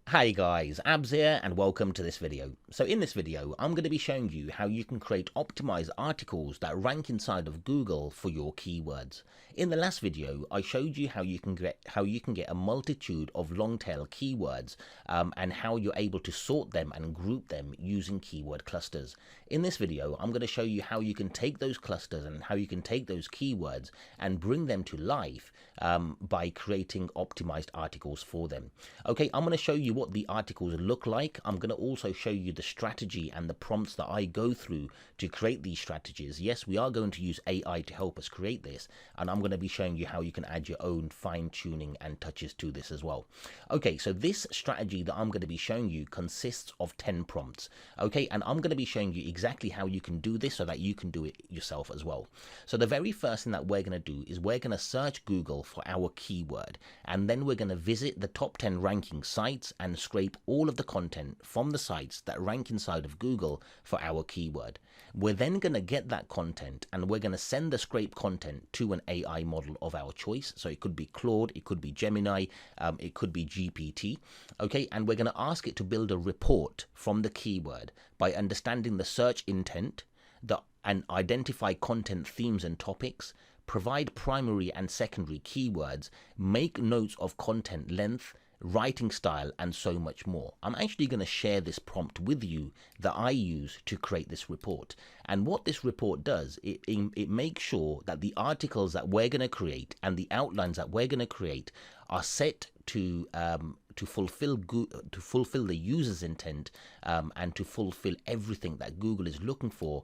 Hi guys, Abs here and welcome to this video. So in this video, I'm going to be showing you how you can create optimized articles that rank inside of Google for your keywords. In the last video, I showed you how you can get a multitude of long tail keywords and how you're able to sort them and group them using keyword clusters. In this video, I'm going to show you how you can take those clusters and how you can take those keywords and bring them to life by creating optimized articles for them. Okay, I'm going to show you what the articles look like. I'm going to also show you the strategy and the prompts that I go through to create these strategies. Yes, we are going to use AI to help us create this, and I'm going to be showing you how you can add your own fine tuning and touches to this as well. Okay, so this strategy that I'm going to be showing you consists of 10 prompts. Okay, and I'm going to be showing you exactly how you can do this so that you can do it yourself as well. So the very first thing that we're going to do is we're going to search Google for our keyword, and then we're going to visit the top 10 ranking sites and scrape all of the content from the sites that rank inside of Google for our keyword. We're then going to get that content and we're going to send the scrape content to an AI model of our choice. So it could be Claude, it could be Gemini, it could be GPT. Okay, and we're going to ask it to build a report from the keyword by understanding the search intent and identify content themes and topics, provide primary and secondary keywords, make notes of content length, writing style, and so much more. I'm actually going to share this prompt with you that I use to create this report. And what this report does, it makes sure that the articles that we're going to create and the outlines that we're going to create are set to fulfill the user's intent and to fulfill everything that Google is looking for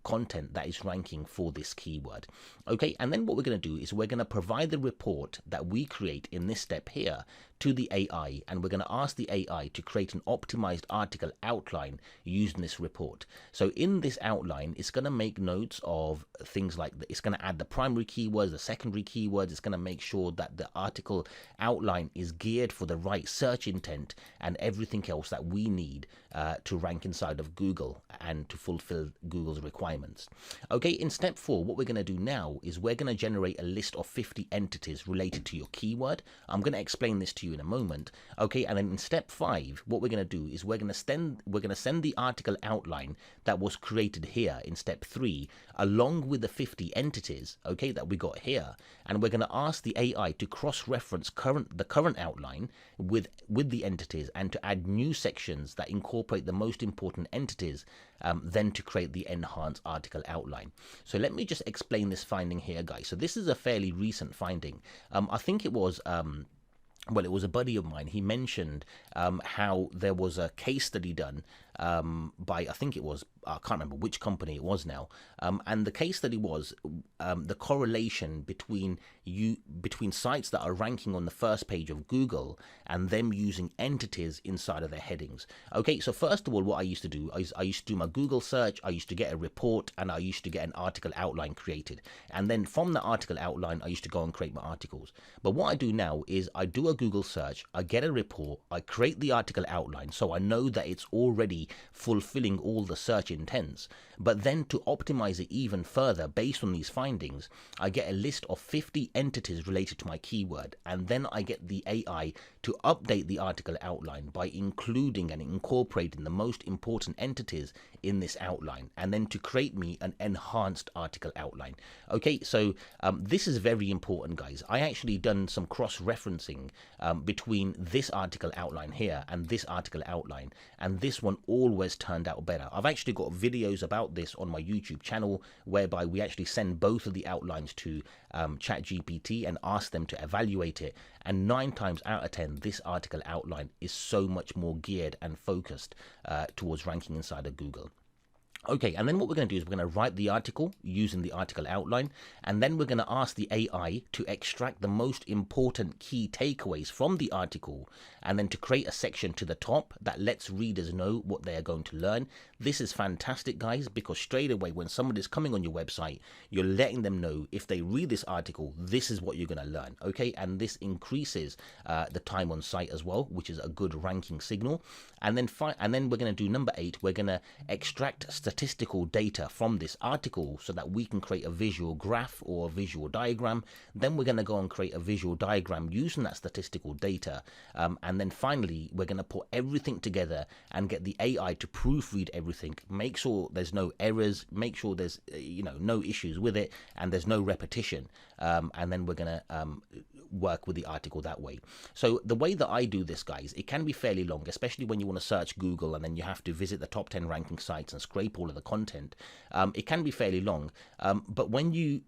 content that is ranking for this keyword. Okay, and then what we're going to do is we're going to provide the report that we create in this step here to the AI, and we're going to ask the AI to create an optimized article outline using this report. So in this outline, it's going to make notes of things like it's going to add the primary keywords, the secondary keywords. It's going to make sure that the article outline is geared for the right search intent and everything else that we need to rank inside of Google and to fulfill Google's requirements. Okay, in step 4, what we're going to do now is we're going to generate a list of 50 entities related to your keyword. I'm going to explain this to you in a moment. Okay, and then in step 5, what we're going to do is we're going to send the article outline that was created here in step 3 along with the 50 entities, okay, that we got here, and we're going to ask the AI to cross-reference the current outline with the entities and to add new sections that incorporate the most important entities, then to create the enhanced article outline. So let me just explain this finding here, guys. So this is a fairly recent finding. I think it was well, it was a buddy of mine. He mentioned how there was a case study done by, I think it was, I can't remember which company it was now, and the case study was the correlation between sites that are ranking on the first page of Google and them using entities inside of their headings. Okay, so first of all, what I used to do, I used to do my Google search, I used to get a report, and I used to get an article outline created, and then from the article outline, I used to go and create my articles. But what I do now is I do a Google search, I get a report, I create the article outline, so I know that it's already fulfilling all the search intents. But then to optimize it even further based on these findings, I get a list of 50 entities related to my keyword, and then I get the AI to update the article outline by including and incorporating the most important entities in this outline, and then to create me an enhanced article outline. Okay, so this is very important, guys. I actually done some cross-referencing between this article outline here and this article outline, and this one always turned out better. I've actually got videos about this on my YouTube channel whereby we actually send both of the outlines to ChatGPT and ask them to evaluate it, and 9 times out of 10 this article outline is so much more geared and focused towards ranking inside of Google. Okay, and then what we're going to do is we're going to write the article using the article outline, and then we're going to ask the AI to extract the most important key takeaways from the article, and then to create a section to the top that lets readers know what they are going to learn. This is fantastic, guys, because straight away when somebody is coming on your website, you're letting them know if they read this article, this is what you're going to learn. Okay, and this increases the time on site as well, which is a good ranking signal. And then we're going to do number 8. We're going to extract statistics statistical data from this article so that we can create a visual graph or a visual diagram. Then we're going to go and create a visual diagram using that statistical data. And then finally, we're going to put everything together and get the AI to proofread everything, make sure there's no errors, make sure there's no issues with it, and there's no repetition. And then we're going to work with the article that way. So the way that I do this, guys, it can be fairly long, especially when you want to search Google and then you have to visit the top 10 ranking sites and scrape all of the content. It can be fairly long, but when you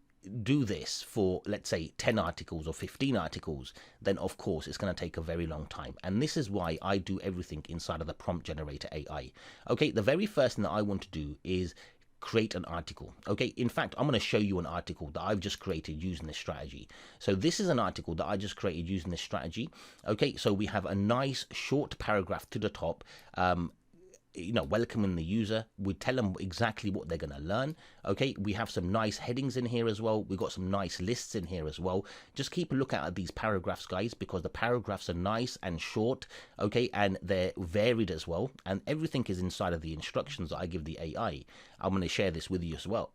do this for, let's say, 10 articles or 15 articles, then of course it's going to take a very long time. And this is why I do everything inside of the prompt generator AI. Okay, the very first thing that I want to do is create an article. Okay, in fact, I'm going to show you an article that I've just created using this strategy. So this is an article that I just created using this strategy. Okay, so we have a nice short paragraph to the top, welcoming the user. We tell them exactly what they're going to learn. Okay, we have some nice headings in here as well. We've got some nice lists in here as well. Just keep a look at these paragraphs, guys, because the paragraphs are nice and short, okay, and they're varied as well, and everything is inside of the instructions that I give the AI. I'm going to share this with you as well.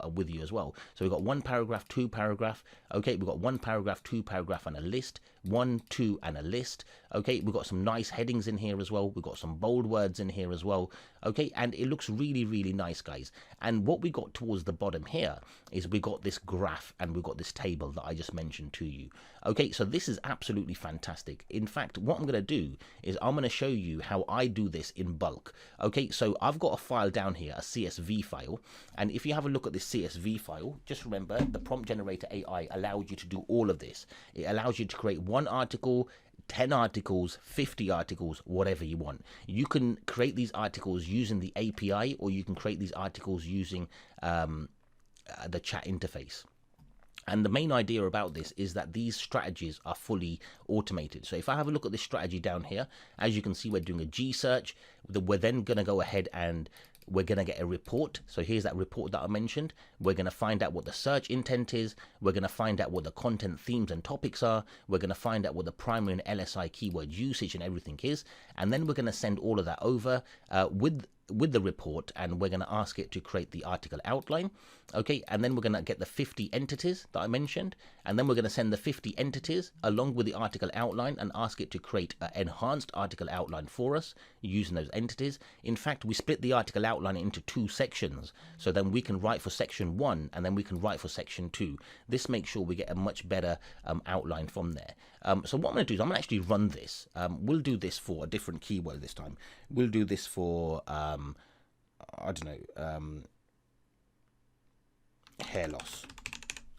So we've got one paragraph, two paragraph. Okay, we've got one paragraph, two paragraph, and a list. 1, 2, and a list. Okay, we've got some nice headings in here as well. We've got some bold words in here as well. Okay, and it looks really, really nice, guys. And what we got towards the bottom here is we got this graph and we've got this table that I just mentioned to you. Okay, so this is absolutely fantastic. In fact, what I'm going to do is I'm going to show you how I do this in bulk. Okay, so I've got a file down here, a CSV file. And if you have a look at this CSV file, just remember the prompt generator AI allows you to do all of this. It allows you to create one article, 10 articles, 50 articles, whatever you want. You can create these articles using the API, or you can create these articles using the chat interface. And the main idea about this is that these strategies are fully automated. So if I have a look at this strategy down here, as you can see, we're doing a G search. We're then going to go ahead and we're going to get a report. So here's that report that I mentioned. We're going to find out what the search intent is. We're going to find out what the content themes and topics are. We're going to find out what the primary and LSI keyword usage and everything is. And then we're going to send all of that over with the report, and we're going to ask it to create the article outline. Okay, and then we're going to get the 50 entities that I mentioned, and then we're going to send the 50 entities along with the article outline and ask it to create an enhanced article outline for us using those entities. In fact, we split the article outline into 2 sections, so then we can write for section 1 and then we can write for section 2. This makes sure we get a much better outline from there. So what I'm going to do is I'm going to actually run this. We'll do this for a different keyword this time. We'll do this for I don't know, hair loss.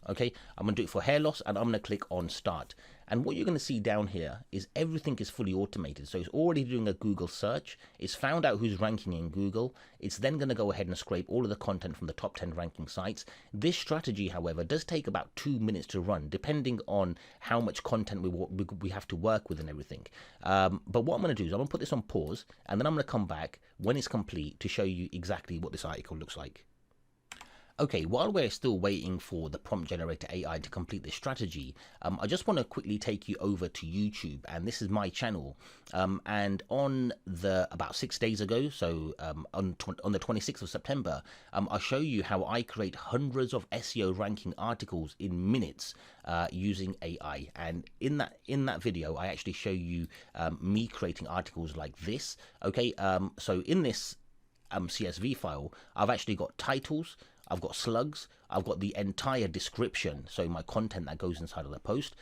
Okay, I'm going to do it for hair loss, and I'm going to click on start. And what you're going to see down here is everything is fully automated. So it's already doing a Google search. It's found out who's ranking in Google. It's then going to go ahead and scrape all of the content from the top 10 ranking sites. This strategy, however, does take about 2 minutes to run, depending on how much content we have to work with and everything. But what I'm going to do is I'm going to put this on pause, and then I'm going to come back when it's complete to show you exactly what this article looks like. Okay, while we're still waiting for the prompt generator AI to complete this strategy, I just want to quickly take you over to YouTube, and this is my channel. And on about 6 days ago, so on the 26th of September, I'll show you how I create hundreds of SEO ranking articles in minutes using AI. And in that video, I actually show you me creating articles like this. Okay, so in this CSV file, I've actually got titles, I've got slugs, I've got the entire description, so my content that goes inside of the post,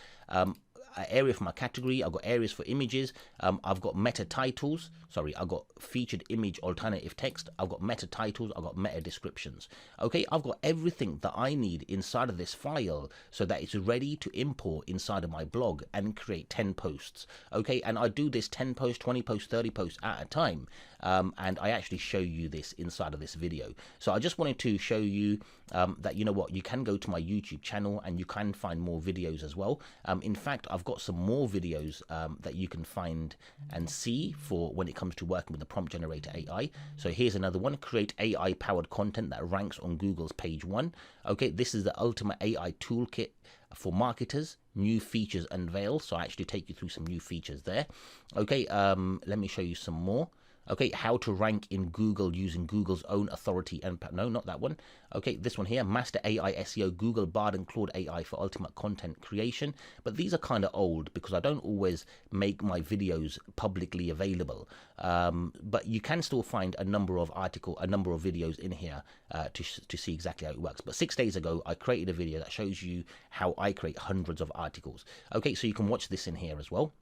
area for my category, I've got areas for images, I've got meta titles, I've got featured image alternative text, I've got meta titles, I've got meta descriptions. Okay, I've got everything that I need inside of this file so that it's ready to import inside of my blog and create 10 posts. Okay, and I do this 10 posts, 20 posts, 30 posts at a time. And I actually show you this inside of this video. So I just wanted to show you that, you know what, you can go to my YouTube channel and you can find more videos as well. In fact, I've got some more videos that you can find and see for when it comes to working with the prompt generator AI. So here's another one: create AI powered content that ranks on Google's page 1. Okay, this is the ultimate AI toolkit for marketers, new features unveiled. So I actually take you through some new features there. Okay, let me show you some more. Okay, how to rank in Google using Google's own authority and no, not that one. Okay, this one here, Master AI SEO, Google Bard and Claude AI for ultimate content creation. But these are kind of old because I don't always make my videos publicly available. But you can still find a number of videos in here to see exactly how it works. But 6 days ago, I created a video that shows you how I create hundreds of articles. Okay, so you can watch this in here as well.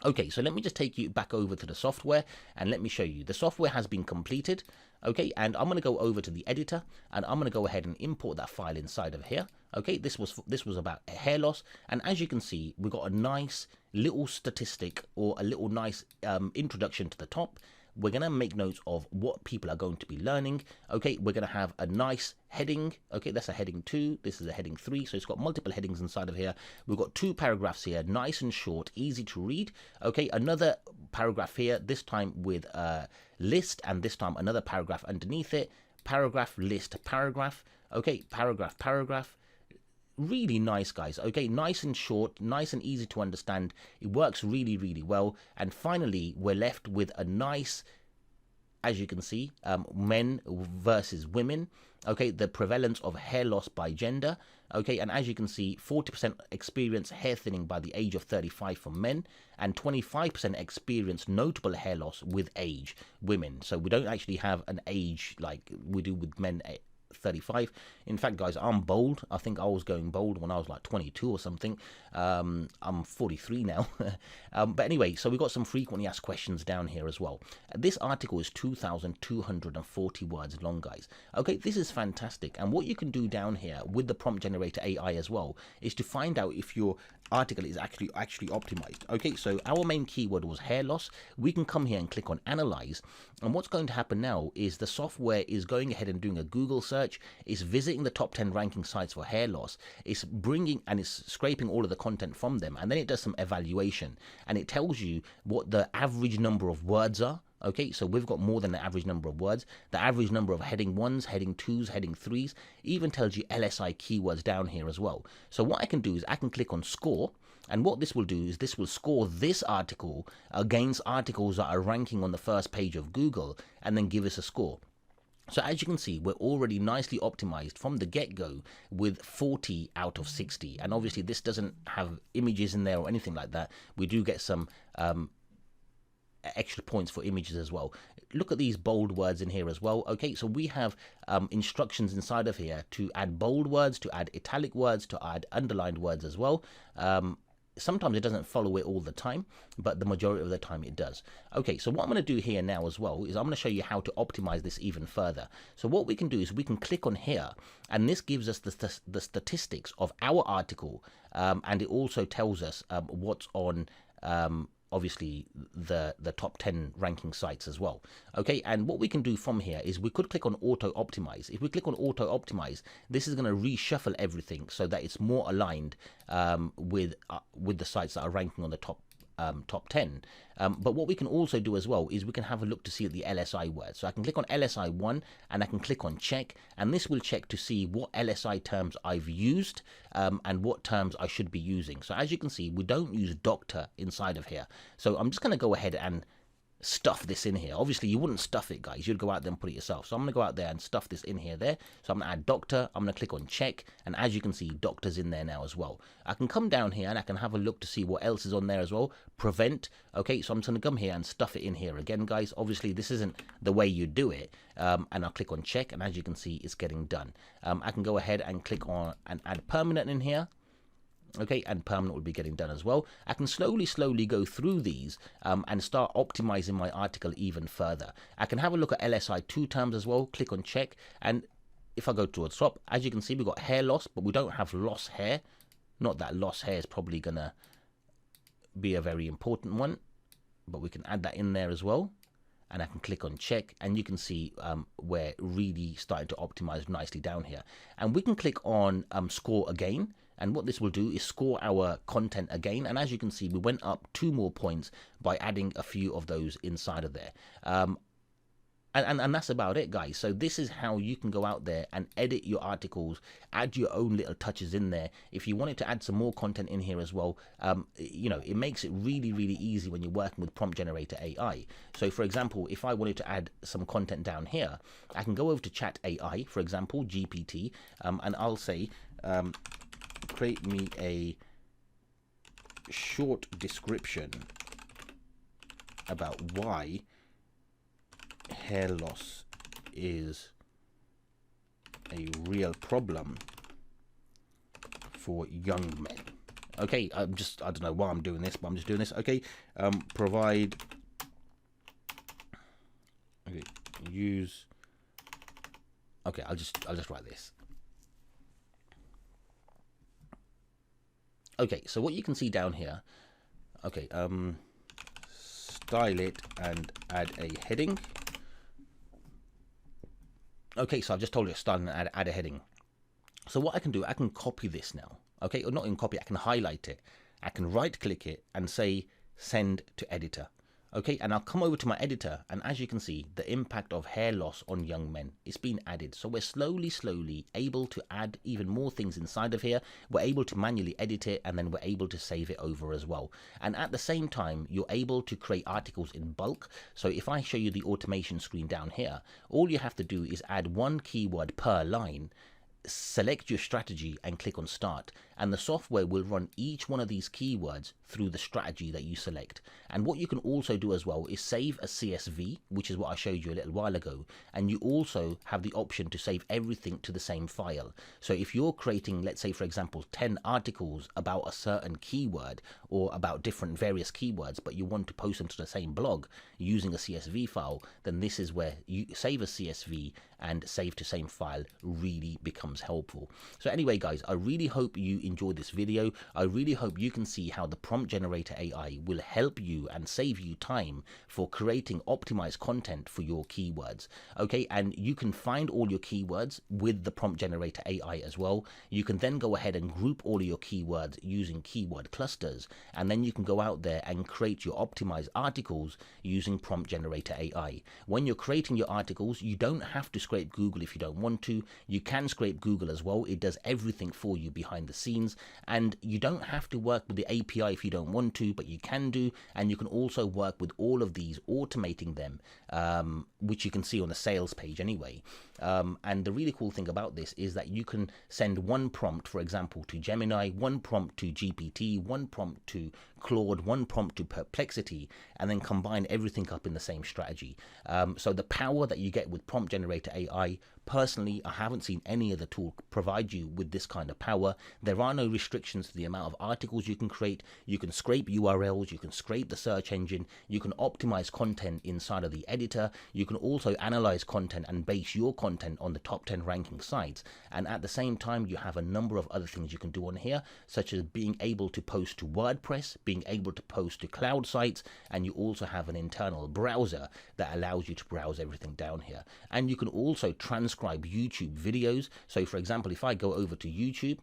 Okay, so let me just take you back over to the software and let me show you. The software has been completed. Okay, and I'm going to go over to the editor and I'm going to go ahead and import that file inside of here. Okay, this was about hair loss, and as you can see, we've got a nice little statistic or a little nice introduction to the top. We're going to make notes of what people are going to be learning. Okay, we're going to have a nice heading. Okay, that's a heading 2. This is a heading 3. So it's got multiple headings inside of here. We've got 2 paragraphs here, nice and short, easy to read. Okay, another paragraph here, this time with a list, and this time another paragraph underneath it. Paragraph, list, paragraph. Okay, paragraph, paragraph. Really nice, guys. Okay, nice and short, nice and easy to understand. It works really, really well. And finally, we're left with a nice, as you can see, men versus women. Okay, the prevalence of hair loss by gender. Okay, and as you can see, 40% experience hair thinning by the age of 35 for men, and 25% experience notable hair loss with age, women. So we don't actually have an age like we do with men 35. In fact, guys, I'm bold. I think I was going bold when I was like 22 or something. I'm 43 now. But anyway, so we've got some frequently asked questions down here as well. This article is 2,240 words long, guys. Okay, this is fantastic. And what you can do down here with the prompt generator AI as well is to find out if your article is actually optimized. Okay, so our main keyword was hair loss. We can come here and click on analyze, and what's going to happen now is the software is going ahead and doing a Google search. It's visiting the top 10 ranking sites for hair loss. It's bringing and it's scraping all of the content from them, and then it does some evaluation and it tells you what the average number of words are. Okay, so we've got more than the average number of words, the average number of heading 1s, heading 2s, heading 3s, even tells you LSI keywords down here as well. So what I can do is I can click on score, and what this will do is this will score this article against articles that are ranking on the first page of Google and then give us a score. So as you can see, we're already nicely optimized from the get-go with 40 out of 60. And obviously this doesn't have images in there or anything like that. We do get some extra points for images as well. Look at these bold words in here as well. Okay, so we have instructions inside of here to add bold words, to add italic words, to add underlined words as well. Sometimes it doesn't follow it all the time, but the majority of the time it does. Okay, so what I'm going to do here now as well is I'm going to show you how to optimize this even further. So what we can do is we can click on here, and this gives us the statistics of our article, and it also tells us what's on obviously the top 10 ranking sites as well. Okay, and what we can do from here is we could click on auto optimize. If we click on auto optimize, this is going to reshuffle everything so that it's more aligned with the sites that are ranking on the top 10. But what we can also do as well is we can have a look to see the LSI words. So I can click on LSI 1 and I can click on check, and this will check to see what LSI terms I've used and what terms I should be using. So as you can see, we don't use doctor inside of here. So I'm just going to go ahead and stuff this in here. Obviously you wouldn't stuff it, guys, you'd go out there and put it yourself. So I'm going to go out there and stuff this in here there. So I'm going to add doctor, I'm going to click on check, and as you can see, doctor's in there now as well. I can come down here and I can have a look to see what else is on there as well. Prevent. Okay, so I'm just going to come here and stuff it in here again, guys. Obviously this isn't the way you do it, and I'll click on check, and as you can see, it's getting done. I can go ahead and click on and add permanent in here. Okay, and permanent will be getting done as well. I can slowly go through these and start optimizing my article even further. I can have a look at LSI 2 terms as well, click on check, and if I go towards top, as you can see, we've got hair loss, but we don't have loss hair. Not that loss hair is probably gonna be a very important one, but we can add that in there as well. And I can click on check, and you can see we're really starting to optimize nicely down here. And we can click on score again, and what this will do is score our content again. And as you can see, we went up 2 more points by adding a few of those inside of there. And that's about it, guys. So this is how you can go out there and edit your articles, add your own little touches in there. If you wanted to add some more content in here as well, it makes it really, really easy when you're working with prompt generator AI. So for example, if I wanted to add some content down here, I can go over to chat AI, for example, GPT, and I'll say, create me a short description about why hair loss is a real problem for young men. Okay, I don't know why I'm doing this, but I'm just doing this. Okay, provide, okay, use, okay, I'll just write this. Okay, so what you can see down here, okay, style it and add a heading. Okay, so I've just told you to style and add a heading. So what I can do, I can copy this now. Okay, or not even copy, I can highlight it. I can right click it and say send to editor. Okay, and I'll come over to my editor, and as you can see, the impact of hair loss on young men is being added. So we're slowly able to add even more things inside of here. We're able to manually edit it, and then we're able to save it over as well. And at the same time, you're able to create articles in bulk. So if I show you the automation screen down here, all you have to do is add one keyword per line, select your strategy and click on start, and the software will run each one of these keywords through the strategy that you select. And what you can also do as well is save a CSV, which is what I showed you a little while ago, and you also have the option to save everything to the same file. So if you're creating, let's say for example, 10 articles about a certain keyword or about different various keywords, but you want to post them to the same blog using a CSV file, then this is where you save a CSV and save to same file really becomes helpful. So anyway guys, I really hope you enjoyed this video. I really hope you can see how the prompt generator AI will help you and save you time for creating optimized content for your keywords. Okay, and you can find all your keywords with the prompt generator AI as well. You can then go ahead and group all of your keywords using keyword clusters, and then you can go out there and create your optimized articles using prompt generator AI. When you're creating your articles, you don't have to scrape Google if you don't want to. You can scrape Google as well. It does everything for you behind the scenes, and you don't have to work with the API if you don't want to, but you can do. And you can also work with all of these, automating them, which you can see on the sales page anyway. And the really cool thing about this is that you can send one prompt, for example, to Gemini, one prompt to GPT, one prompt to Claude, one prompt to Perplexity, and then combine everything up in the same strategy. So the power that you get with prompt generator AI, personally, I haven't seen any other tool provide you with this kind of power. There are no restrictions to the amount of articles you can create. You can scrape URLs, you can scrape the search engine, you can optimize content inside of the editor, you can also analyze content and base your content on the top 10 ranking sites. And at the same time, you have a number of other things you can do on here, such as being able to post to WordPress, being able to post to cloud sites, and you also have an internal browser that allows you to browse everything down here. And you can also transcribe YouTube videos. So for example, if I go over to YouTube,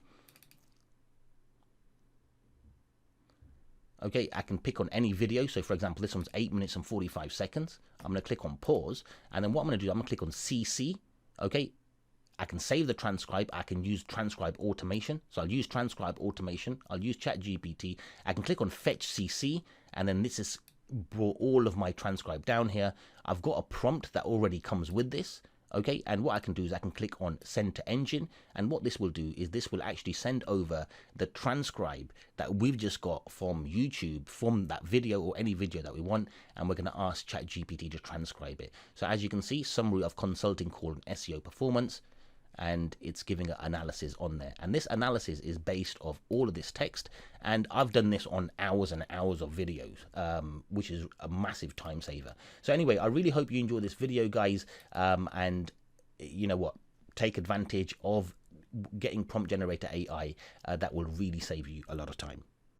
okay, I can pick on any video. So for example, this one's 8 minutes and 45 seconds. I'm going to click on pause, and then what I'm going to do, I'm going to click on CC. Okay, I can save the transcribe. I can use transcribe automation. So I'll use transcribe automation. I'll use ChatGPT. I can click on fetch CC, and then this is brought all of my transcribe down here. I've got a prompt that already comes with this. Okay, and what I can do is I can click on send to engine, and what this will do is this will actually send over the transcribe that we've just got from YouTube, from that video or any video that we want, and we're going to ask ChatGPT to transcribe it. So as you can see, summary of consulting call and SEO performance, and it's giving an analysis on there, and this analysis is based off all of this text, and I've done this on hours and hours of videos, which is a massive time saver. So anyway, I really hope you enjoy this video, guys, and you know what, take advantage of getting prompt generator AI. That will really save you a lot of time.